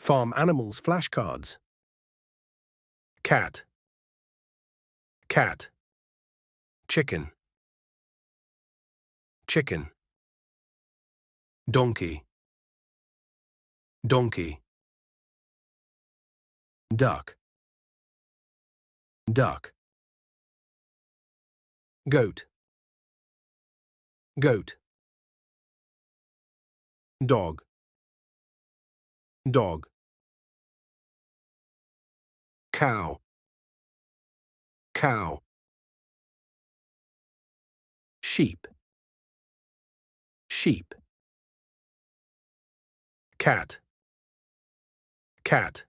Farm animals flashcards. Cat, cat. Chicken, chicken. Donkey, donkey. Duck, duck. Goat, goat. Dog, dog. Cow, cow. Sheep, sheep. Cat, cat.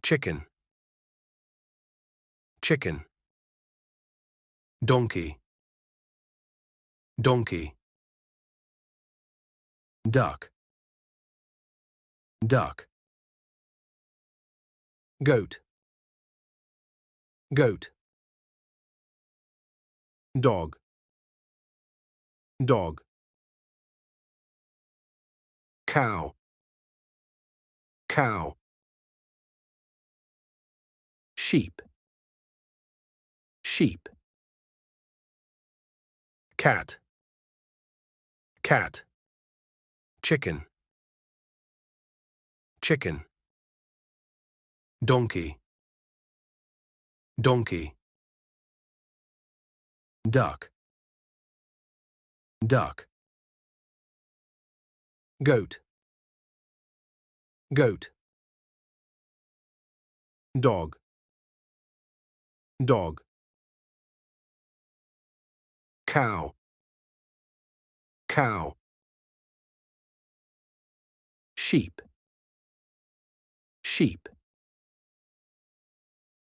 Chicken, chicken. Donkey, donkey. Duck, duck. Goat, goat. Dog, dog. Cow, cow. Sheep, sheep. Cat, cat. Chicken, chicken. Donkey, donkey. Duck, duck. Goat, goat. Dog, dog. Cow, cow. Sheep, sheep.